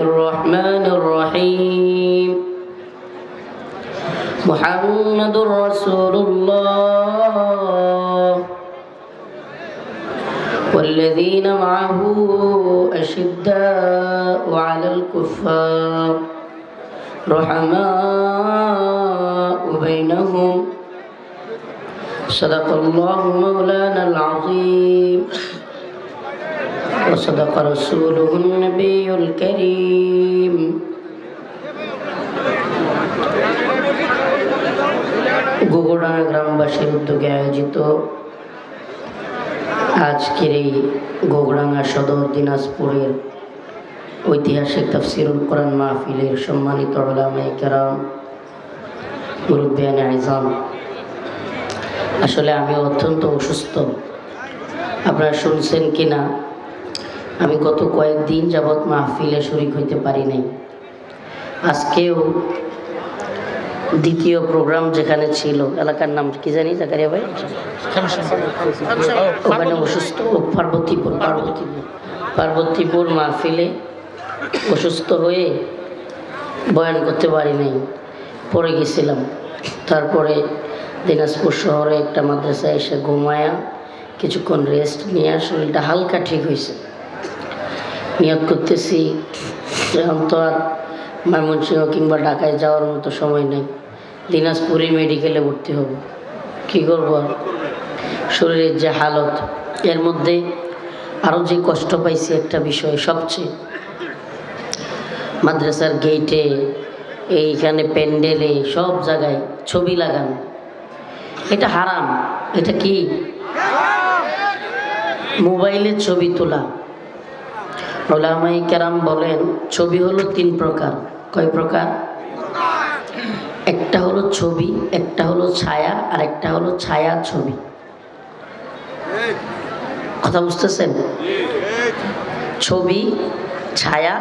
الرحمن الرحيم محمد رسول الله والذين معه أشداء على الكفار رحماء بينهم صدق الله مولانا العظيم وصدق رسوله النبي الكريم গোগড়া গ্রামবাসীর উদ্যোগে আয়োজিত আজকের এই গোগড়াঙ্গা সদর দিনাজপুরের ঐতিহাসিক তাফসিরুল কোরআন মাহফিলের সম্মানিত উলামায়ে কেরাম, মুরব্বিয়ানে আইজাম, আসলে আমি অত্যন্ত অসুস্থ। আপনারা শুনছেন কিনা আমি গত কয়েকদিন যাবৎ মাহফিলে শরীক হইতে পারি নাই। আজকেও দ্বিতীয় প্রোগ্রাম যেখানে ছিল, এলাকার নাম কি জানি জাকারিয়া ভাই, ওখানে অসুস্থ, পার্বতীপুর মাহফিলে অসুস্থ হয়ে বয়ান করতে পারি নাই, পড়ে গেছিলাম। তারপরে দিনাজপুর শহরে একটা মাদ্রাসায় এসে ঘুমায়া কিছুক্ষণ রেস্ট নিয়ে শরীরটা হালকা ঠিক হয়েছে। নিয়ত করতেছি এখন তো আর ময়মনসিংহ কিংবা ঢাকায় যাওয়ার মতো সময় নেই, দিনাজপুরে মেডিকেলে ভর্তি হব। কি করব আর, শরীরের যে হালত, এর মধ্যে আরও যে কষ্ট পাইছি একটা বিষয়, সবচেয়ে মাদ্রাসার গেটে, এইখানে প্যান্ডেলে, সব জায়গায় ছবি লাগানো। এটা হারাম। এটা কি? মোবাইলে ছবি তোলা। উলামায়ে কেরাম বলেন ছবি হলো তিন প্রকার। কয় প্রকার? একটা হলো ছবি, একটা হলো ছায়া, আর একটা হলো ছায়া ছবি। কথা বুঝতেছেন? ছবি, ছায়া,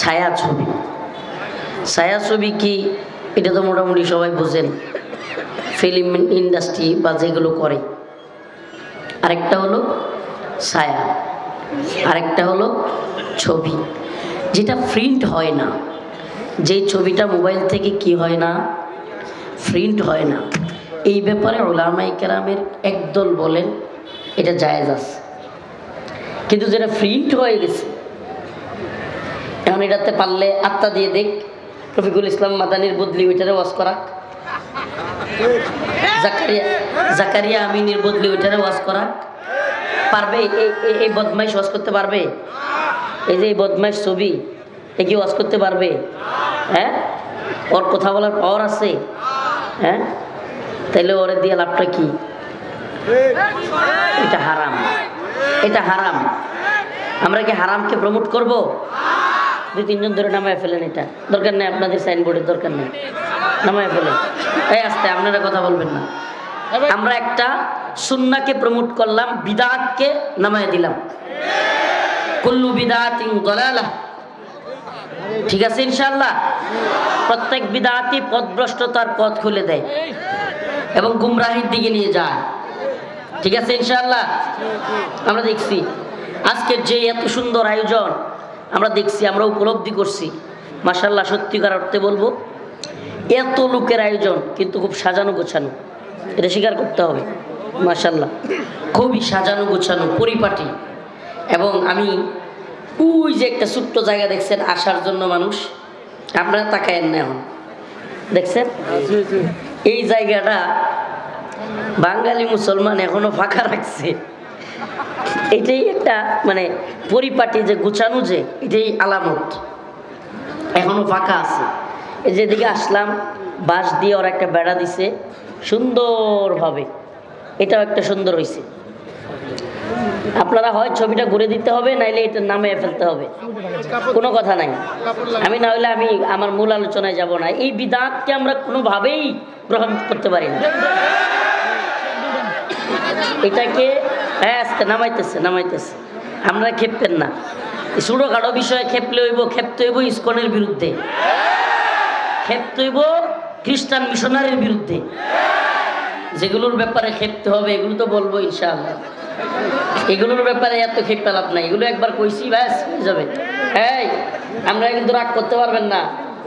ছায়া ছবি। ছায়া ছবি কি এটা তো মোটামুটি সবাই বুঝেন, ফিল্ম ইন্ডাস্ট্রি বা যেগুলো করে। আরেকটা হলো ছায়া, আরেকটা হলো ছবি, যেটা প্রিন্ট হয় না, যে ছবিটা মোবাইল থেকে কি হয় না, প্রিন্ট হয় না। এই ব্যাপারে উলামায়ে কেরামের একদল বলেন এটা জায়েজ আছে, কিন্তু যেটা প্রিন্ট হয়ে গেছে, এখন এটাতে পারলে আত্মা দিয়ে দেখ, রফিকুল ইসলাম মাদানির বদলি ওইটারে ওয়াজ করা, জাকারিয়া আমিনের বদলি ওইটারে ওয়াজ করা পারবে? এই বদমাইশ ওয়াজ করতে পারবে? এই যে এই বদমাইশ ছবি, এ কি ওয়াজ করতে পারবে? হ্যাঁ, ওর কথা বলার পাওয়ার আছে? হ্যাঁ, তাইলে ওরে দিয়ে লাভটা কি? এটা হারাম, এটা হারাম। আমরা কি হারামকে প্রমোট করব? দুই তিনজন ধরে নামায় ফেলেন, এটা দরকার নেই, আপনাদের সাইনবোর্ডের দরকার নেই, নামায় ফেলেন। এই আস্তে, আপনারা কথা বলবেন না। আমরা একটা সুন্নাহকে প্রমোট করলাম, বিদআতকে নামায় দিলাম। কুল্লু বিদআতিন দালালাহ। ঠিক আছে ইনশাআল্লাহ? প্রত্যেক বিদআতই পথভ্রষ্টতার পথ খুলে দেয় এবং গুমরাহির দিকে নিয়ে যায়। ঠিক আছে ইনশাআল্লাহ? আমরা দেখছি আজকের যে এত সুন্দর আয়োজন, আমরা দেখছি, আমরা উপলব্ধি করছি, মাশাআল্লাহ, সত্যিকার অর্থে বলবো এত লোকের আয়োজন কিন্তু খুব সাজানো গোছানো, এটা স্বীকার করতে হবে। মাশাআল্লাহ, খুবই সাজানো গোছানো, পরিপাটি। এবং আমি ওই যে একটা ছোট্ট জায়গা দেখছেন আসার জন্য মানুষ, আপনারা তাকায়েন না, এখন দেখছেন এই জায়গাটা বাঙালি মুসলমান এখনো ফাঁকা রাখছে। এটাই একটা মানে পরিপাটি যে গোছানো, যে এটাই আলামত। এখনো ফাঁকা আছে। এই যেদিকে আসলাম, বাঁশ দিয়ে ওরা একটা বেড়া দিছে সুন্দরভাবে, এটাও একটা সুন্দর হয়েছে। আপনারা হয় ছবিটা ঘুরে দিতে হবে, নাইলে এটা নামে ফেলতে হবে, কোনো কথা নাই। আমি না হলে আমি আমার মূল আলোচনায় যাব না। এই বিদআতকে আমরা কোনোভাবেই গ্রহণ করতে পারি না। এটাকে হ্যাঁ আস্তে নামাইতেছে। আমরা খেপতেন না, ছোটোখাটো বিষয়ে খেপতে হইব ইসকনের বিরুদ্ধে, খেপতে হইব খ্রিস্টান মিশনারির বিরুদ্ধে। যেগুলোর ব্যাপারে খেপতে হবে এগুলো তো বলবো ইনশাআল্লাহ। এগুলোর ব্যাপারে এত খেপে লাভ নাই, এগুলো একবার কইছি ব্যাস হয়ে যাবে। এই আমরা কিন্তু রাগ করতে পারবেন না,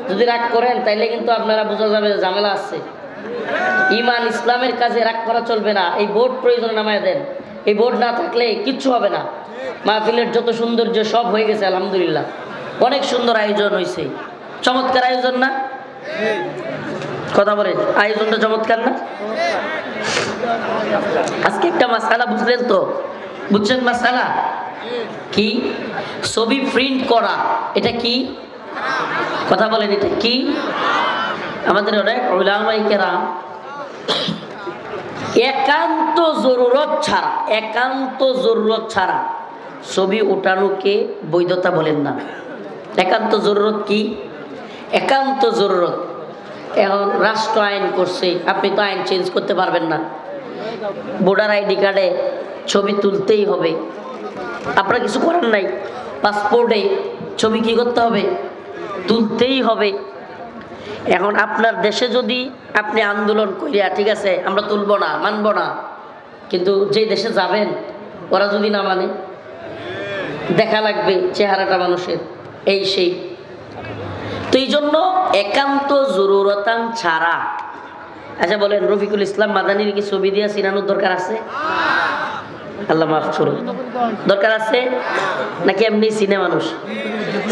যদি রাগ করেন তাইলে কিন্তু আপনারা বোঝা যাবে ঝামেলা আছে। ইমান ইসলামের কাজে রাগ করা চলবে না। এই বোর্ড প্রয়োজন নামায় দেন, এই বোর্ড না থাকলে কিচ্ছু হবে না। মাহফিলের যত সৌন্দর্য সব হয়ে গেছে আলহামদুলিল্লাহ, অনেক সুন্দর আয়োজন হয়েছে, চমৎকার আয়োজন না? কথা বলেন, আয়োজনটা চমৎকার না? আজকে একটা মাসালা বুঝলেন তো? বুঝছেন মাসালা কি? ছবি প্রিন্ট করা এটা কি? কথা বলেন, এটা কি? আমাদের অনেক উলামায়ে কেরাম একান্ত জরুরত ছাড়া ছবি ওঠানোকে বৈধতা বলেন না। একান্ত জরুরত কি? একান্ত জরুরত। এখন রাষ্ট্র আইন করছে, আপনি তো আইন চেঞ্জ করতে পারবেন না। ভোটার আইডি কার্ডে ছবি তুলতেই হবে, আপনার কিছু করার নাই। পাসপোর্টে ছবি কি করতে হবে? তুলতেই হবে। এখন আপনার দেশে যদি আপনি আন্দোলন করিয়া ঠিক আছে আমরা তুলব না, মানব না, কিন্তু যে দেশে যাবেন ওরা যদি না মানে, দেখা লাগবে চেহারাটা মানুষের, এই সেই। তো এই জন্য একান্ত জরুরতান ছাড়া। আচ্ছা বলেন, রফিকুল ইসলাম মাদানির কি ছবি দিয়া চিনানোর দরকার আছে? আল্লাহ মাফ করুন, দরকার আছে নাকি? এমনি চিনে মানুষ,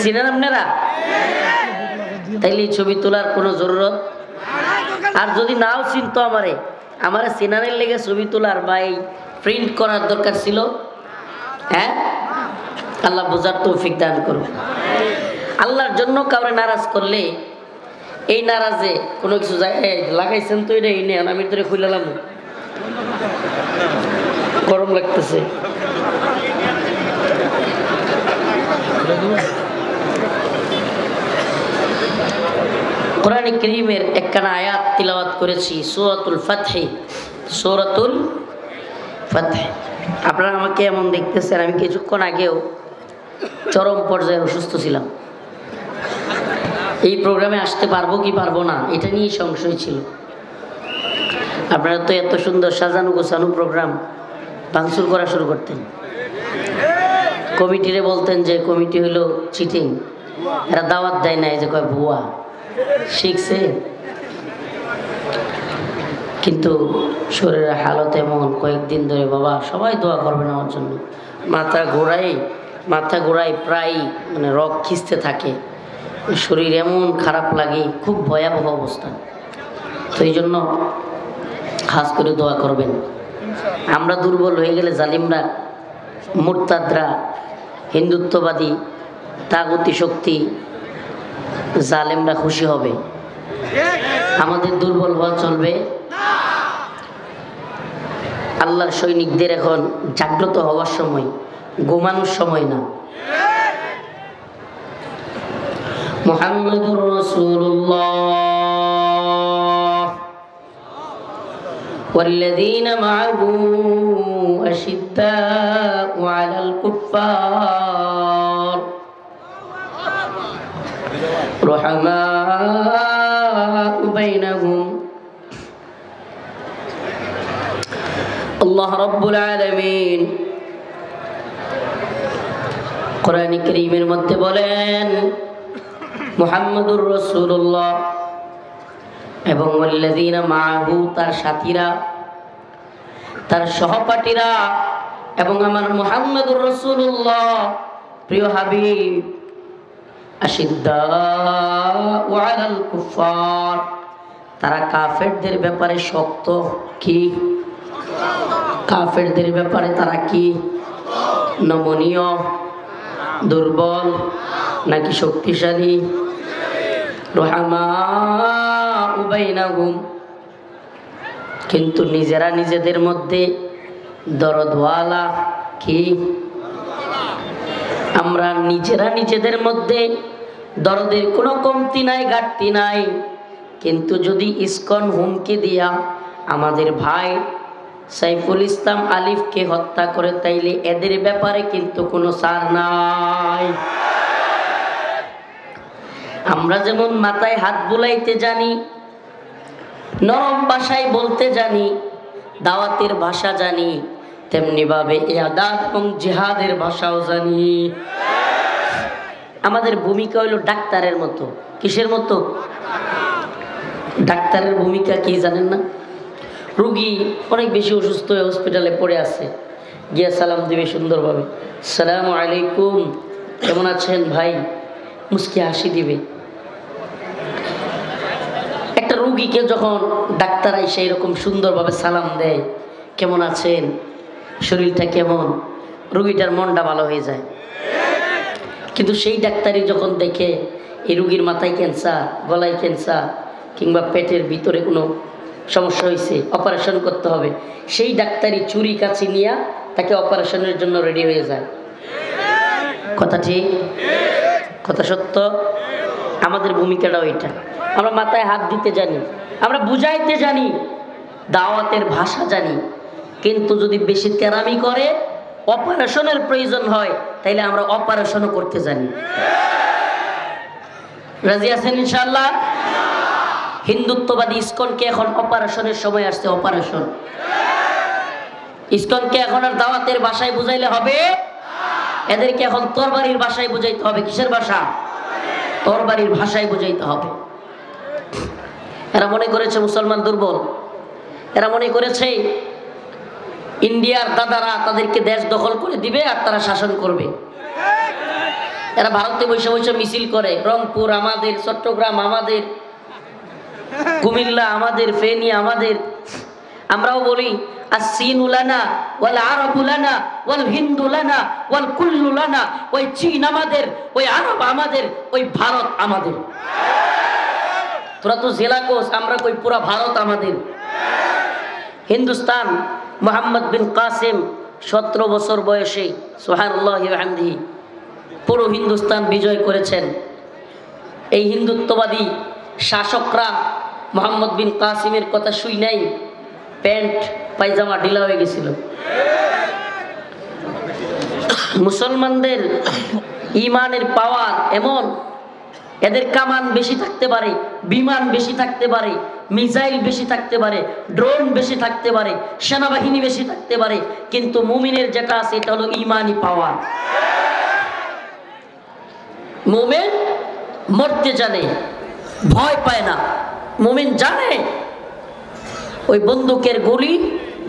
চিনেন আপনারা? তাইলে ছবি তোলার কোনো জরুরত। আর যদি নাও চিনতো আমারে চিনানের লেগে ছবি তোলার বা এই প্রিন্ট করার দরকার ছিল? হ্যাঁ, আল্লাহ বোঝার তৌফিক দান করুন। আল্লাহর জন্য কাউরে নারাজ করলে এই নারাজে কোনো কিছু লাগাইছেন তো এটা এই নেন, আমি তোরে খুইলাম, গরম লাগতেছে। কোরআনে কারীমের একখানা আয়াত তিলাওয়াত করেছি, সূরাতুল ফাতহ। আপনারা আমাকে এমন দেখতেছেন, আমি কিছুক্ষণ আগেও চরম পর্যায়ে অসুস্থ ছিলাম। এই প্রোগ্রামে আসতে পারবো কি পারবো না এটা নিয়ে সংশয় ছিল। আপনারা তো এত সুন্দর সাজানো গোছানো প্রোগ্রাম ভাঙচুর করা শুরু করতেন। কমিটিরে বলতেন যে কমিটি হলো চিটিং, এরা দাওয়াত দেয় না, এই যে কয় ভুয়া শিখছে। কিন্তু শরীরের হালত এমন, কয়েকদিন ধরে বাবা সবাই দোয়া করবেন আমার জন্য, মাথা ঘোরায় প্রায় মানে রগ খিস্তে থাকে, শরীর এমন খারাপ লাগে, খুব ভয়াবহ অবস্থা। তো এই জন্য খাস করে দোয়া করবেন। আমরা দুর্বল হয়ে গেলে জালিমরা, মুরতাদরা, হিন্দুত্ববাদী, তাগুতি শক্তি, জালেমরা খুশি হবে। আমাদের দুর্বল হওয়া চলবে। আল্লাহর সৈনিকদের এখন জাগ্রত হওয়ার সময়, ঘুমানোর সময় না। মুহাম্মাদুর রাসূলুল্লাহ ওয়াল্লাযীনা মা'আহু আশিদ্দাউ 'আলাল কুফফার রুহামাউ বাইনাহুম। আল্লাহ রাব্বুল আলামিন কোরআনে কারীমের মধ্যে বলেন, মুহাম্মাদুর রাসূলুল্লাহ এবং ওয়াল্লাযীনা মা'আহু, তার সাথীরা, তার সহপাঠীরা, এবং আমার মুহাম্মাদুর রাসূলুল্লাহ প্রিয় হাবিব, আশিদ্দাউ 'আলাল কুফফার, তারা কাফেরদের ব্যাপারে শক্ত। কি? কাফেরদের ব্যাপারে তারা কি? নমনীয়, দুর্বল নাকি শক্তিশালী? রুহামাউ বাইনাহুম, কিন্তু নিজেরা নিজেদের মধ্যে দরদওয়ালা। কি? আমরা নিজেরা নিজেদের মধ্যে দরদের কোনো কমতি নাই, ঘাটতি নাই। কিন্তু যদি ইসকন হুমকি দিয়া আমাদের ভাই সাইফুল ইসলাম আলিফকে হত্যা করে, তাইলে এদের ব্যাপারে কিন্তু কোনো ছাড় নাই। আমরা যেমন মাথায় হাত বুলাইতে জানি, নরম ভাষায় বলতে জানি, দাওয়াতের ভাষা জানি, তেমনিভাবে ইবাদত এবং জিহাদের ভাষাও জানি। আমাদের ভূমিকা হইল ডাক্তারের মতো। কিসের মতো? ডাক্তারের ভূমিকা কি জানেন না? রুগী অনেক বেশি অসুস্থ হয়ে হসপিটালে পড়ে আছে, গিয়া সালাম দিবে সুন্দরভাবে, আসসালামু আলাইকুম, কেমন আছেন ভাই, মুস্কি হাসি দিবে। একটা রুগীকে যখন ডাক্তার এসে এরকম সুন্দরভাবে সালাম দেয়, কেমন আছেন, শরীরটা কেমন, রুগীটার মনটা ভালো হয়ে যায়। কিন্তু সেই ডাক্তারই যখন দেখে এই রুগীর মাথায় ক্যান্সার, গলায় ক্যান্সার, কিংবা পেটের ভিতরে কোনো সমস্যা হয়েছে, অপারেশন করতে হবে, সেই ডাক্তারই চুরি কাছে নিয়ে তাকে অপারেশনের জন্য রেডি হয়ে যায়। কথা ঠিক? কথা সত্য? আমাদের ভূমিকাটাও এটা। আমরা মাথায় হাত দিতে জানি, আমরা বুঝাইতে জানি, দাওয়াতের ভাষা জানি, কিন্তু যদি বেশি তেরামি করে, অপারেশনের প্রয়োজন হয়, তাইলে আমরা অপারেশনও করতে জানি। রাজি আছেন ইনশাআল্লাহ? হিন্দুত্ববাদী ইসকনকে এখন অপারেশনের সময় আসছে। অপারেশন ইসকনকে এখন আর দাওয়াতের ভাষায় বুঝাইলে হবে, এদেরকে এখন তরবারির ভাষায় বুঝাইতে হবে। কিসের ভাষা? তরবারির ভাষায় বুঝাইতে হবে। এরা মনে করেছে মুসলমান দুর্বল, এরা মনে করেছে ইন্ডিয়ার দাদারা তাদেরকে দেশ দখল করে দিবে আর তারা শাসন করবে। এরা ভারতে বসে বসে মিছিল করে, রংপুর আমাদের, চট্টগ্রাম আমাদের, কুমিল্লা আমাদের, ফেনী আমাদের। আমরাও বলি আসসিনু লানা ওয়াল আরাবু লানা ওয়াল হিন্দু লানা ওয়াল কুল্লু লানা। ওই চীন আমাদের, ওই আরব আমাদের, ওই ভারত আমাদের। তোরা তো জেলা কোষ, আমরা কই পুরা ভারত আমাদের। হিন্দুস্তান মোহাম্মদ বিন কাসেম 17 বছর বয়সে, সুবহানাল্লাহি ওয়া বিহামদিহি, পুরো হিন্দুস্তান বিজয় করেছেন। এই হিন্দুত্ববাদী শাসকরা মোহাম্মদ বিন কাসিমের কথা শুই নাই, প্যান্ট পায়জামা ঢিলা হয়ে গেছিল। মুসলমানদের ইমানের পাওয়ার এমন, এদের কামান বেশি থাকতে পারে, বিমান বেশি থাকতে পারে, মিসাইল বেশি থাকতে পারে, ড্রোন বেশি থাকতে পারে, সেনাবাহিনী বেশি থাকতে পারে, কিন্তু মুমিনের যেটা আছে এটা হলো ইমানি পাওয়ার। মুমিন মরতে জানে, ভয় পায় না। মুমিন জানে ওই বন্দুকের গুলি,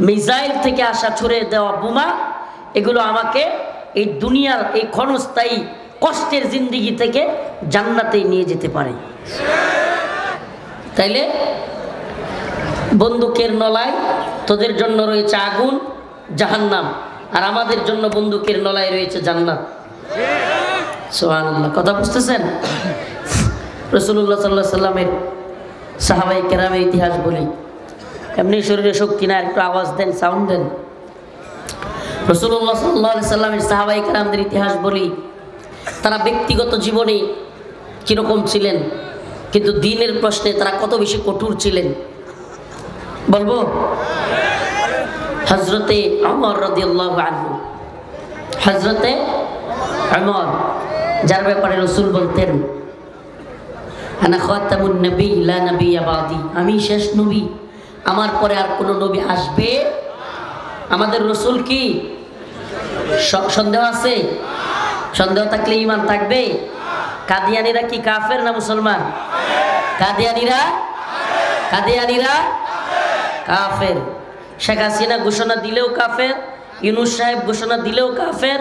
মিসাইল থেকে আসা ছুড়ে দেওয়া বোমা, এগুলো আমাকে এই দুনিয়ার এই ক্ষণস্থায়ী কষ্টের জিন্দেগি থেকে জান্নাতে নিয়ে যেতে পারে। তাইলে বন্দুকের নলায় তোদের জন্য রয়েছে আগুন, জাহান্নাম, আর আমাদের জন্য বন্দুকের নলায় রয়েছে জান্নাত। সুবহানাল্লাহ। কথা বুঝতেছেন? রাসূলুল্লাহ সাল্লাল্লাহু আলাইহি সাল্লামের সাহাবায়ে কেরামের ইতিহাস বলি। এমনি শরীরে শক্তি না, একটু আওয়াজ দেন, সাউন্ড দেন। রাসূলুল্লাহ সাল্লাল্লাহু আলাইহি সাল্লামের সাহাবায়ে কেরামদের ইতিহাস বলি। তারা ব্যক্তিগত জীবনে কিরকম ছিলেন, কিন্তু দ্বীনের প্রশ্নে তারা কত বেশি কঠোর ছিলেন বলবো? হযরতে ওমর রাদিয়াল্লাহু আনহু, হযরতে ওমর, যার ব্যাপারে রাসূল বলতেন আনা খাতামুন নবী লা নবিয়্যা বাদি, আমি শেষ নবী, আমার পরে আর কোন নবী আসবে। আমাদের রাসূল কি সন্দেহ আছে? সন্দেহ থাকলে ঈমান থাকবে? কাদিয়ানীরা কি কাফের না মুসলমান? কাদিয়ানীরা কাফের। শেখ হাসিনা ঘোষণা দিলেও কাফের, ইউনূস সাহেব ঘোষণা দিলেও কাফের,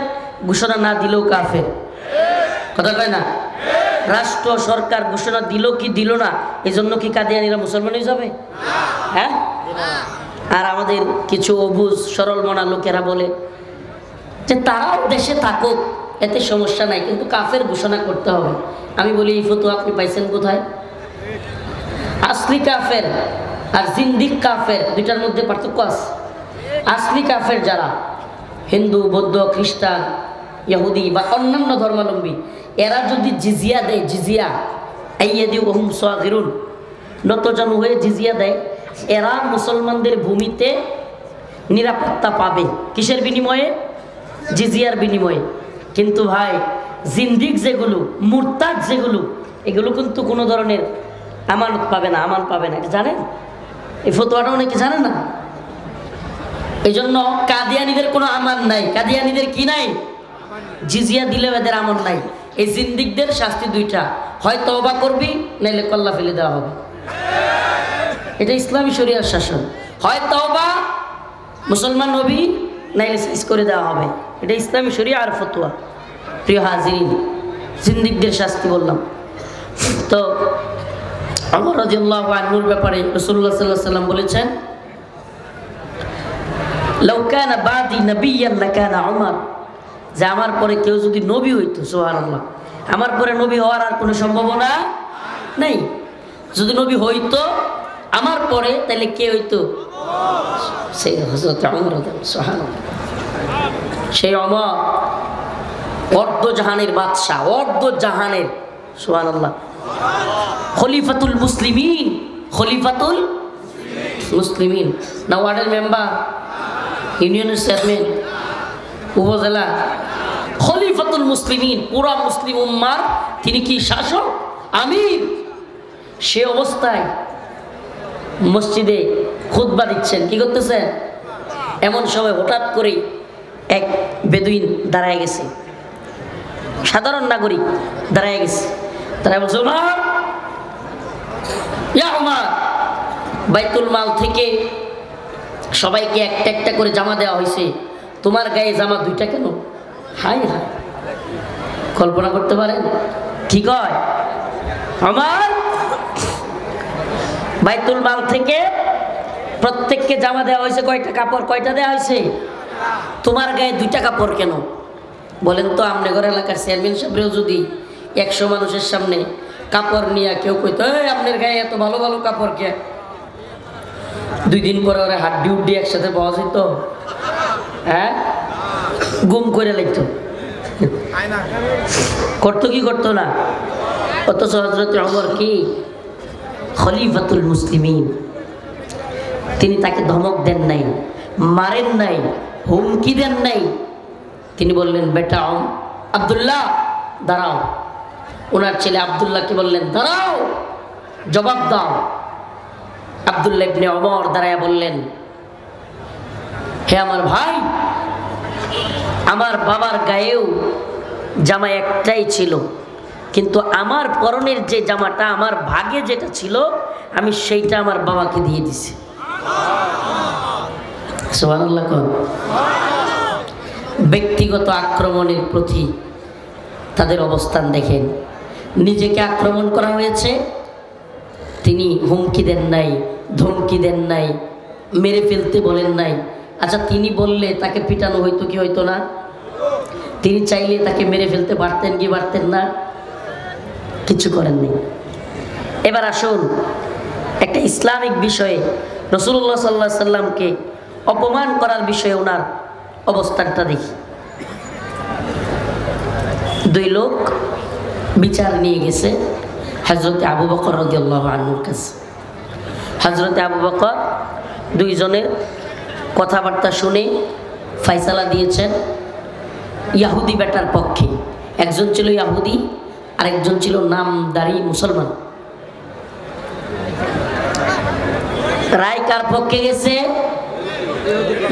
ঘোষণা না দিলেও কাফের। কথা কয় না? রাষ্ট্র সরকার ঘোষণা দিল কি দিল না, এই জন্য কি কাদিয়ানীরা মুসলমান হয়ে যাবে? হ্যাঁ। আর আমাদের কিছু অবুঝ সরল মনা লোকেরা বলে যে তারাও দেশে থাকুক, এতে সমস্যা নাই, কিন্তু কাফের ঘোষণা করতে হবে। আমি বলি এই ফতোয়া আপনি পাইছেন কোথায়? আসলি কাফের আর জিন্দিক কাফের দুইটার মধ্যে পার্থক্য আছে। আসলি কাফের যারা হিন্দু, বৌদ্ধ, খ্রিস্টান, ইহুদি বা অন্যান্য ধর্মাবলম্বী, এরা যদি জিজিয়া দেয়, জিজিয়া আইয়াদিউহুম সাগিরুন, নতজানু হয়ে জিজিয়া দেয়, এরা মুসলমানদের ভূমিতে নিরাপত্তা পাবে। কিসের বিনিময়ে? জিজিয়ার বিনিময়ে। কিন্তু ভাই জিন্দিক যেগুলো, মুরতাদ যেগুলো, এগুলো কিন্তু কোনো ধরনের আমানত পাবে না, আমান পাবে না। এটা জানেন? এই ফতোয়াটা অনেকে জানে না। এই জন্য কাদিয়ানীদের কোনো আমান নাই। কাদিয়ানীদের কি নাই? জিজিয়া দিলেও এদের আমল নাই। এই জিন্দিকদের শাস্তি দুইটা, হয় তওবা করবি নাইলে কল্লা ফেলে দেওয়া হবে। এটা ইসলামী শরিয়ার শাসন। হয় তওবা মুসলমান নবী, নাইলে সাইজ করে দেওয়া হবে। এটা ইসলামী শরিয়া আর ফতোয়া। প্রিয় হাজিরিন, জিন্দিকদের শাস্তি বললাম। তো ওমর রাদিয়াল্লাহু আনহুর ব্যাপারে রাসূলুল্লাহ সাল্লাল্লাহু আলাইহি ওয়াসাল্লাম বলেছেন, লাউ কানা বাদি নাবিয়্যান লাকানা ওমর, যে আমার পরে কেউ যদি নবী হইতো, সুবহানাল্লাহ, আমার পরে নবী হওয়ার আর কোনো সম্ভাবনা নেই। যদি নবী হইতো আমার পরে, তাহলে কে হইতো? সেই হযরত ওমর, সুবহানাল্লাহ। সেই ওমর অর্ধ জাহানের বাদশাহ, অর্ধ জাহানের, সুবহানাল্লাহ, খলিফাতুল মুসলিমিন, খলিফাতুল মুসলিমিন, না ওয়ার্ডের মেম্বার, ইউনিয়নের চেয়ারম্যান, উপজেলা, খলিফাতুল মুসলিমিন, পুরা মুসলিম উম্মার তিনি কি শাসক, আমির। সে অবস্থায় মসজিদে খুতবা দিচ্ছেন, কি করতেছেন? এমন সময় হঠাৎ করে এক বেদুইন দাঁড়ায় গেছে, সাধারণ নাগরিক দাঁড়ায় গেছে। তারা বলছে, ওমর, ইয়া ওমর, বাইতুল মাল থেকে সবাইকে একটা একটা করে জামা দেওয়া হয়েছে, তোমার গায়ে জামা দুইটা কেন? হাই হাই, কল্পনা করতে পারেন কি কয়? ওমর, বাইতুল মাল থেকে প্রত্যেককে জামা দেওয়া হয়েছে, কয়টা কাপড়, কয়টা দেওয়া হয়েছে? তোমার গায়ে দুইটা কাপড় কেন? বলেন তো, আমনগর এলাকার চেয়ারম্যান সাহেবরেও যদি 100 মানুষের সামনে কাপড় নিয়ে কেউ কইতো, আপনার গায়ে এত ভালো ভালো কাপড় কে? 2 দিন পরে ওরা হাড্ডি উড্ডি একসাথে পাওয়া যেত, হ্যাঁ, গুম করে লাগতো। করতো কি করতো না? অথচ হযরত ওমর কি খলিফাতুল মুসলিমিন, তিনি তাকে ধমক দেন নাই, মারেন নাই, হুমকি দেন নাই। তিনি বললেন, বেটা আব্দুল্লাহ দাঁড়াও। ওনার ছেলে আব্দুল্লাহকে বললেন, দাঁড়াও, জবাব দাও। আব্দুল্লাহ ইবনে ওমর দাঁড়ায়া বললেন, হে আমার ভাই, আমার বাবার গায়েও জামা একটাই ছিল, কিন্তু আমার পরনের যে জামাটা, আমার ভাগে যেটা ছিল, আমি সেইটা আমার বাবাকে দিয়ে দিছি। সুবহানাল্লাহ। ব্যক্তিগত আক্রমণের প্রতি তাদের অবস্থান দেখেন। নিজেকে আক্রমণ করা হয়েছে, তিনি হুমকি দেন নাই, ধমকি দেন নাই, মেরে ফেলতে বলেন নাই। আচ্ছা, তিনি বললে তাকে পিটানো হইতো কি হইতো না? তিনি চাইলে তাকে মেরে ফেলতে পারতেন কি পারতেন না? কিছু করেননি। এবার আসুন, একটা ইসলামিক বিষয়ে রাসূলুল্লাহ সাল্লাল্লাহু আলাইহি সাল্লামকে অপমান করার বিষয়ে ওনার অবস্থানটা দেখি। 2 লোক বিচার নিয়ে গেছে হযরত আবু বকর রাদিয়াল্লাহু আনহুর কাছে। হযরত আবু বকর 2 জনের কথাবার্তা শুনে ফয়সালা দিয়েছেন ইহুদি বেটার পক্ষে। একজন ছিল ইহুদি, আরেকজন ছিল নামদারি মুসলমান। রায় কার পক্ষে গেছে?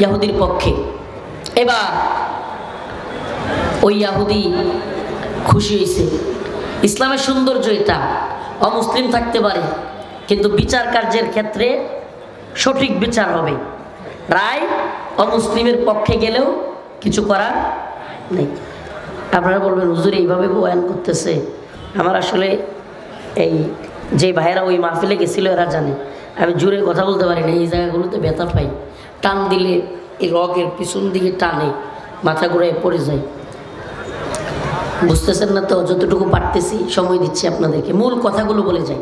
ইহুদির পক্ষে। এবার ওই ইহুদি খুশি হয়েছে। ইসলামের সৌন্দর্য এটা, অমুসলিম থাকতে পারে, কিন্তু বিচার কার্যের ক্ষেত্রে সঠিক বিচার হবে। রায় অমুসলিমের পক্ষে গেলেও কিছু করার নেই। আপনারা বলবেন, হুজুর এইভাবে বয়ান করতেছে। আমার আসলে এই যে ভাইয়েরা ওই মাহফিলে গেছিল এরা জানে, আমি জোরে কথা বলতে পারি না, এই জায়গাগুলোতে ব্যথা পাই। টান দিলে এই রগের পিছন দিকে টানে, মাথা ঘুরে পড়ে যায়। বুঝতেছেন না তো? যতটুকু পারতেছি সময় দিচ্ছি আপনাদেরকে, মূল কথাগুলো বলে যাই।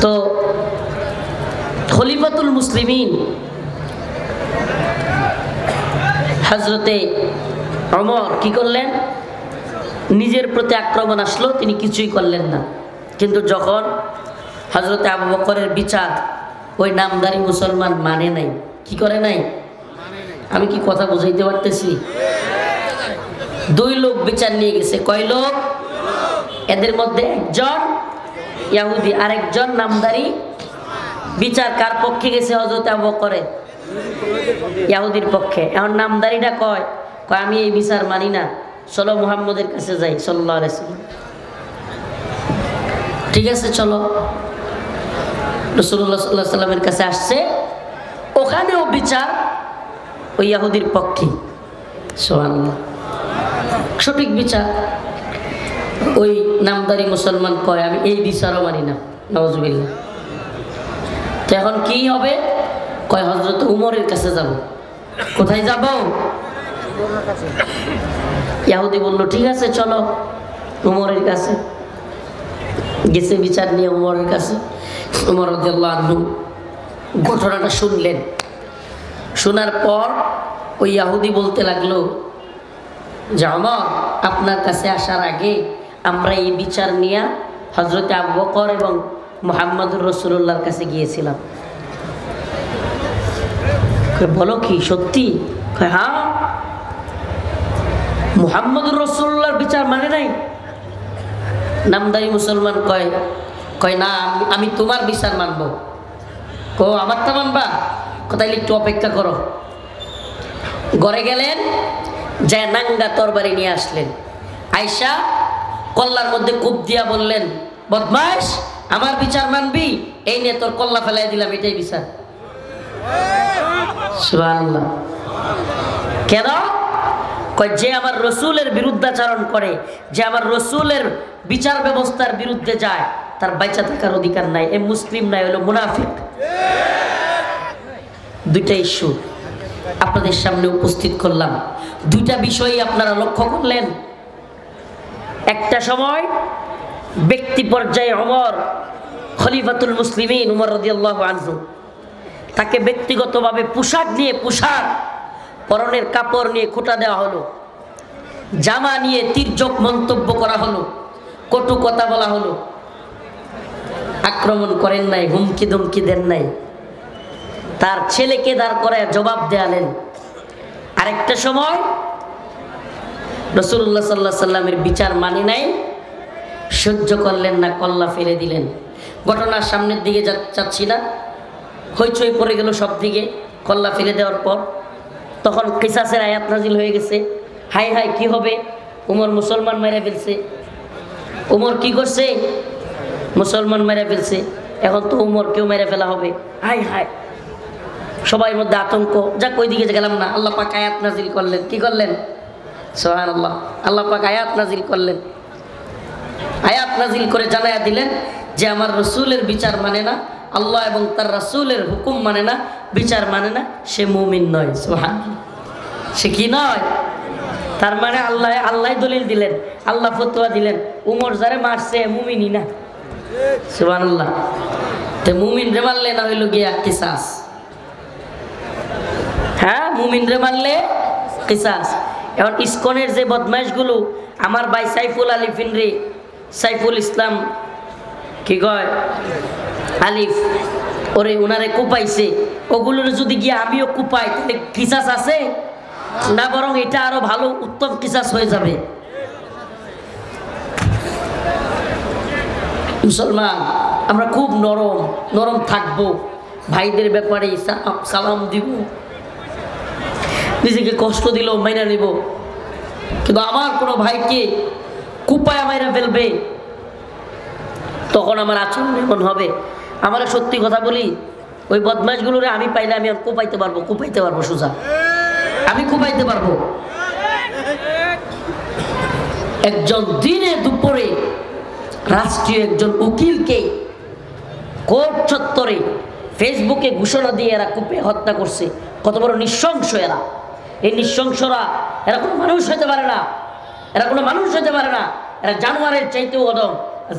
তো খলিফাতুল মুসলিমিন হযরতে ওমর কি করলেন? নিজের প্রতি আক্রমণ আসলো, তিনি কিছুই করলেন না। কিন্তু যখন হযরতে আবু বকরের বিচার ওই নামদারি মুসলমান মানে নাই, কি করে নাই? আমি কি কথা বুঝাইতে পারতেছি? 2 লোক বিচার নিয়ে গেছে। কয় লোক? এদের মধ্যে একজন ইহুদি, আরেকজন নামদারি বিচার কার পক্ষে গেছে? হযরত আবু বকরের, ইহুদির পক্ষে। এখন নামদারিটা কয় আমি এই বিচার মানি না, চলো মুহাম্মদের কাছে যাই সাল্লাল্লাহু আলাইহি ওয়াসাল্লাম। ঠিক আছে চলো, রাসূলুল্লাহ সাল্লাল্লাহু আলাইহি ওয়াসাল্লামের কাছে আসছে, ওখানেও বিচার ওই ইহুদির পক্ষে। সুবহানাল্লাহ, সঠিক বিচার। ওই নামদারি মুসলমান কয় আমি এই বিচারও মানি না, নাউজুবিল্লাহ। তো এখন কি হবে? কয় হযরত উমরের কাছে যাব। কোথায় যাব? ইহুদি বলল ঠিক আছে চলো উমরের কাছে। গেছে বিচার নিয়ে উমরের কাছে। উমর রাদিয়াল্লাহু আনহু ঘটনাটা শুনলেন। শোনার পর ওই ইহুদি বলতে লাগলো যে ওমর, আপনার কাছে আসার আগে আমরা এই বিচার নিয়ে হযরত আবু বকর এবং মুহাম্মদুর রাসূলুল্লাহর কাছে গিয়েছিলাম। বলো কি সত্যি? হ্যাঁ, মুহাম্মদুর রাসূলুল্লাহর বিচার মানে নাই? নামদারি মুসলমান কয় না, আমি তোমার বিচার মানবো। আমারটা মানবা? কোথায় একটু অপেক্ষা করো। ঘরে গেলেন, যায় নাঙ্গা তরবারি নিয়ে আসলেন। আয়েশা কল্লার মধ্যে কূপ দিয়া বললেন, বদমাশ, আমার বিচার মানবি? এই নিয়ে তোর কল্লা ফেলাই দিলাম, এটাই বিচার। সুবহানাল্লাহ। কেন? যে আমার রসুলের বিরুদ্ধাচরণ করে, যে আমার রসুলের বিচার ব্যবস্থার বিরুদ্ধে যায়, তার বাইচা থাকার অধিকার নাই। এ মুসলিম নাই, হলো মুনাফিক। দুইটা ইস্যু আপনাদের সামনে উপস্থিত করলাম। দুইটা বিষয়ই আপনারা লক্ষ্য করলেন। একটা সময় ব্যক্তি পর্যায়ে ওমর খলিফাতুল মুসলিমিন উমর রাদিয়াল্লাহু আনহু, তাকে ব্যক্তিগতভাবে পোশাক পরনের কাপড় নিয়ে খোঁটা দেওয়া হলো, জামা নিয়ে তির্যক মন্তব্য করা হলো, কটু কথা বলা হলো। আক্রমণ করেন নাই, হুমকি ধমকি দেন নাই, তার ছেলেকে দাঁড় করায় জবাব দেয়ালেন। আরেকটা সময় রাসূলুল্লাহ সাল্লাল্লাহু আলাইহি সাল্লামের বিচার মানে নাই, সহ্য করলেন না, কল্লা ফেলে দিলেন। ঘটনার সামনের দিকে যাচ্ছি না, হইচই পড়ে গেল সব দিকে কল্লা ফেলে দেওয়ার পর। তখন কিসাসের আয়াত নাজিল হয়ে গেছে। হাই হাই কি হবে? উমর মুসলমান মেরে ফেলছে। উমর কি করছে? মুসলমান মেরে ফেলছে। এখন তো উমর কেউ মেরে ফেলা হবে। হাই হাই, সবার মধ্যে আতঙ্ক। যাক, ওই দিকে গেলাম না। আল্লাহ পাক আয়াত নাজিল করলেন। কি করলেন? সুবহানাল্লাহ। আল্লাহ পাক আয়াত নাজিল করলেন। আয়াত নাজিল করে জানায়া দিলেন যে আমার রসুলের বিচার মানে না, আল্লাহ এবং তার রাসূলের হুকুম মানে না, বিচার মানে না, সে মুমিন নয়। সুবহানাল্লাহ। সে কি নয়? তার মানে আল্লাহ দলিল দিলেন, আল্লাহ ফতোয়া দিলেন, উমর যারে মারছে মুমিনই না। সুবহানাল্লাহ। তো মুমিন রে মারলে না হইল গিয়া কিসাস। হ্যাঁ, মুমিন রে মারলে কিসাস। এখন ইসকনের যে বদমাইশগুলো আমার ভাই সাইফুল আলী ফিনরি, সাইফুল ইসলাম কি কয় আলিফ, ওরে ওনারে কুপাইছে, ওগুলোর যদি গিয়ে আমিও কুপাই তাহলে কিসাস আছে না? বরং এটা আরো ভালো উত্তম কিসাস হয়ে যাবে। মুসলমান আমরা খুব নরম থাকবো, ভাইদের ব্যাপারে সালাম দিব, নিজেকে কষ্ট দিলেও মাইনা নিব। কিন্তু আমার কোনো ভাইকে কুপায় মাইরা ফেলবে, তখন আমার আচরণ এমন হবে। আমরা সত্যি কথা বলি, ওই বদমাশগুলোরে আমি পাইলে আমি কুপাইতে পারবো সোজা, আমি কুপাইতে পারবো। একজন দিনে দুপুরে রাষ্ট্রীয় একজন উকিলকে কোর্ট চত্বরে ফেসবুকে ঘোষণা দিয়ে এরা কুপে হত্যা করছে। কত বড় নৃশংস এরা! এই নৃশংসরা এরা কোনো মানুষ হইতে পারে না, এরা জানোয়ারের চাইতেও অদম।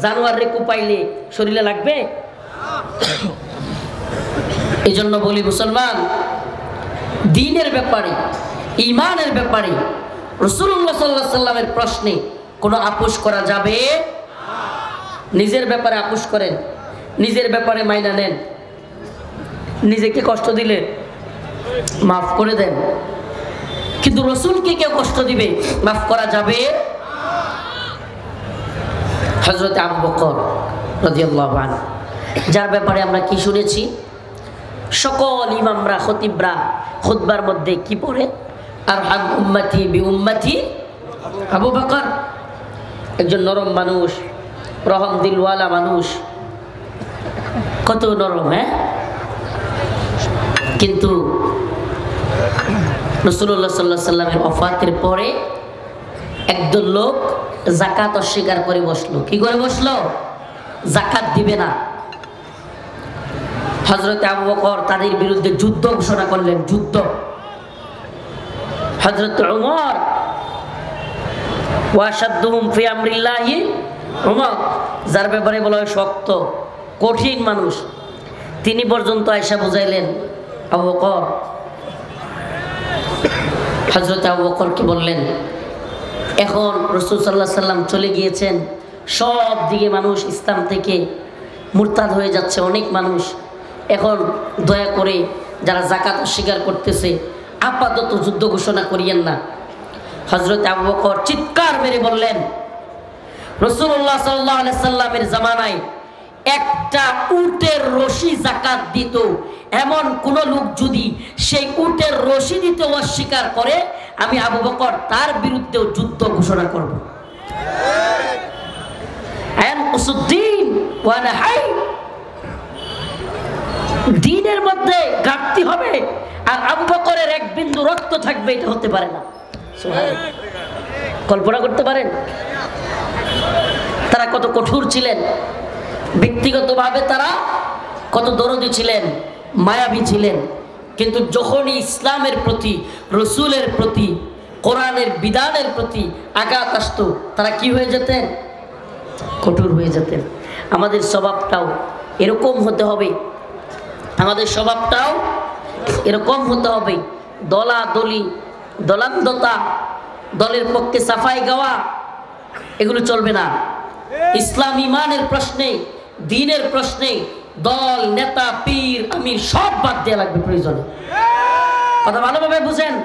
জানোয়ারে কুপাইলে শরীরে লাগবে? এই জন্য বলি মুসলমান, দ্বীনের ব্যাপারে, ঈমানের ব্যাপারে রাসূলুল্লাহ সাল্লাল্লাহু আলাইহি সাল্লামের প্রশ্নে কোনো আপোষ করা যাবে? নিজের ব্যাপারে আপোষ করেন, নিজের ব্যাপারে মাইনা নেন, নিজেকে কষ্ট দিলে মাফ করে দেন, কিন্তু রাসূলকে কেউ কষ্ট দিবে মাফ করা যাবে? হযরত আবু বকর রাদিয়াল্লাহু আনহু যার ব্যাপারে আমরা কি শুনেছি, সকল ইমামরা খতিবরা খুতবার মধ্যে কি পড়ে, আর হাম উম্মতি বি উম্মতি আবু বকর। একজন নরম মানুষ, রহম দিলওয়ালা মানুষ, কত নরম, হ্যাঁ। কিন্তু রাসূলুল্লাহ সাল্লাল্লাহু আলাইহি সাল্লামের ওফাতের পরে একদল লোক যাকাত অস্বীকার করে বসলো। কি করে বসলো? যাকাত দিবে না। হযরত আবু বকর তাদের বিরুদ্ধে যুদ্ধ ঘোষণা করলেন, যুদ্ধ। হযরত ওমর ওয়াশাদ্দুহুম ফি আমরিল্লাহি ওমর, যার ব্যাপারে বলা হয় শক্ত কঠিন মানুষ, তিনি পর্যন্ত আয়েশা বুঝাইলেন আবু বকর। হযরত আবু বকরকে বললেন, এখন রাসূল সাল্লাল্লাহু আলাইহি সাল্লাম চলে গিয়েছেন, সব দিকে মানুষ ইসলাম থেকে মুরতাদ হয়ে যাচ্ছে, অনেক মানুষ। এখন দয়া করে যারা যাকাত অস্বীকার করতেছে আপাতত যুদ্ধ ঘোষণা করিয়েন না। হযরত আবু বকর চিৎকার মেরে বললেন, রাসূলুল্লাহ সাল্লাল্লাহু আলাইহি সাল্লামের জামানায় একটা উটের রশি যাকাত দিত, এমন কোন লোক যদি সেই উটের রশি দিতে অস্বীকার করে, আমি আবু বকর তার বিরুদ্ধেও যুদ্ধ ঘোষণা করব। দ্বীনের মধ্যে ঘাটতি হবে আর আবু বকরের এক বিন্দু রক্ত থাকবে, এটা হতে পারে না। কল্পনা করতে পারেন তারা কত কঠোর ছিলেন, ব্যক্তিগতভাবে তারা কত দরদি ছিলেন, মায়াবী ছিলেন। কিন্তু যখনই ইসলামের প্রতি, রসুলের প্রতি, কোরআনের বিধানের প্রতি আঘাত আসতো, তারা কি হয়ে যেতেন? কঠোর হয়ে যেতেন। আমাদের স্বভাবটাও এরকম হতে হবে, আমাদের স্বভাবটাও এরকম হতে হবে। দলাদলি, দলান্ধতা, দলের পক্ষে সাফাই গাওয়া, এগুলো চলবে না। ইসলাম ইমানের প্রশ্নে, দ্বীনের প্রশ্নে দল, নেতা, পীর, আমির সব বাদ দেওয়া লাগবে প্রয়োজনে। কথা ভালোভাবে বুঝেন।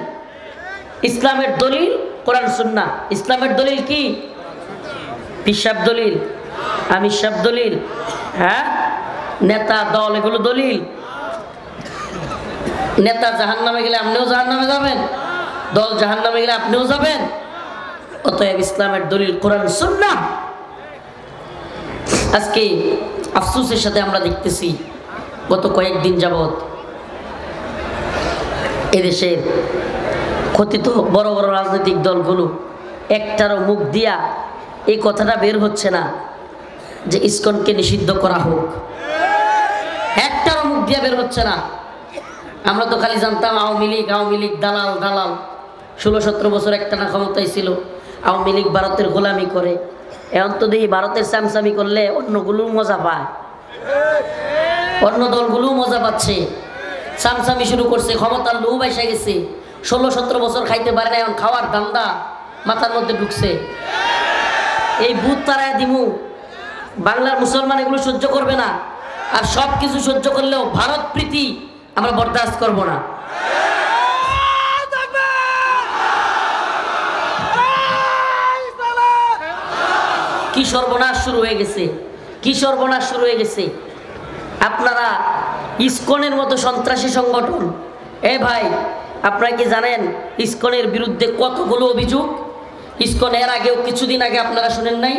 ইসলামের দলিল কোরআন সুন্নাহ। ইসলামের দলিল কি? পীর সাহেব দলিল, আমির সাহেব দলিল, হ্যাঁ, নেতা, দল, এগুলো দলিল। নেতা জাহান্নামে গেলে আপনিও জাহান্নামে যাবেন, দল জাহান্নামে গেলে আপনিও যাবেন। অতএব ইসলামের দলিল কোরআন সুন্নাহ। আজকে আফসোসের সাথে আমরা দেখতেছি, গত কয়েকদিন যাবৎ এদেশের কথিত বড় বড় রাজনৈতিক দলগুলো একটারও মুখ দিয়া এই কথাটা বের হচ্ছে না যে ইসকনকে নিষিদ্ধ করা হোক। একটারও মুখ দিয়া বের হচ্ছে না। আমরা তো খালি জানতাম আওয়ামী লীগ, আওয়ামী লীগ দালাল, দালাল। 16-17 বছর একটানা ক্ষমতায় ছিল। আওয়ামী লীগ ভারতের গোলামি করে। এখন তো দেখি ভারতের সামসামি করলে অন্যগুলো মজা পায়, অন্য দলগুলো মজা পাচ্ছে। সামসামি শুরু করছে, ক্ষমতার লোভ এসে গেছে। 16-17 বছর খাইতে পারে না, এখন খাওয়ার ধান্দা মাথার মধ্যে ঢুকছে। এই বুথ তারায় দিমু, বাংলার মুসলমান এগুলো সহ্য করবে না। আর সব কিছু সহ্য করলেও ভারত প্রীতি আমরা বরদাস্ত করব না। কি সর্বনাশ শুরু হয়ে গেছে, কি সর্বনাশ শুরু হয়ে গেছে। আপনারা ইসকনের মতো সন্ত্রাসী সংগঠন, এ ভাই আপনারা কি জানেন ইসকনের বিরুদ্ধে কতগুলো অভিযোগ? ইসকন এর আগেও, কিছুদিন আগে আপনারা শুনেন নাই,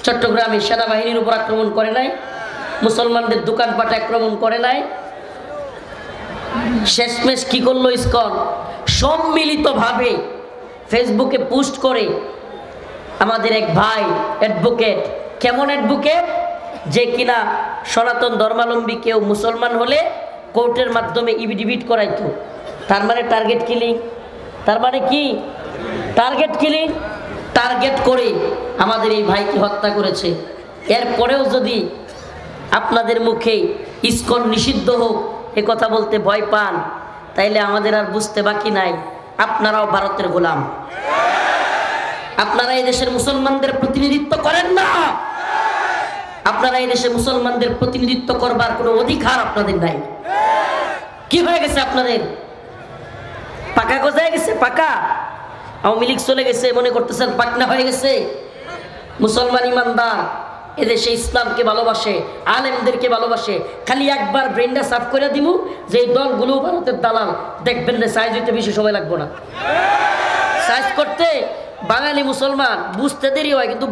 চট্টগ্রামে সেনাবাহিনীর উপর আক্রমণ করে নাই, মুসলমানদের দোকানপাটে আক্রমণ করে নাই। শেষমেশ কি করলো ইসকন? সম্মিলিতভাবে ফেসবুকে পোস্ট করে আমাদের এক ভাই অ্যাডভোকেট, কেমন অ্যাডভোকেট, যে কিনা সনাতন ধর্মাবলম্বী কেউ মুসলমান হলে কোর্টের মাধ্যমে ইভিডিভিট করাইতো। তার মানে টার্গেট কিলিং। তার মানে কি? Target killing. টার্গেট করে আমাদের এই ভাইকে হত্যা করেছে। এরপরেও যদি আপনাদের মুখে ইসকন নিষিদ্ধ হোক এ কথা বলতে ভয় পান, তাইলে আমাদের আর বুঝতে বাকি নাই আপনারাও ভারতের গোলাম। আপনারা এই দেশের মুসলমানদের প্রতিনিধিত্ব করেন না। আপনারা এই দেশে মুসলমানদের প্রতিনিধিত্ব করবার কোনো অধিকার আপনাদের নাই। কি হয়ে গেছে আপনাদের? পাকা গজায় গেছে, পাকা। আওয়ামী লীগ চলে গেছে, মনে করতেছেন পাকনা হয়ে গেছে। মুসলমান ইমানদার এদেশে ইসলামকে ভালোবাসে, আলেমদেরকে ভালোবাসে। খালি একবার ব্রেনটা সাফ করে দিমু যে এই দলগুলো ভারতের দালাল, দেখবেন না সাইজ হইতে বেশি সময় লাগবে না। সাইজ করতে বাঙালি মুসলমান বুঝতে দেরি হয়, কিন্তু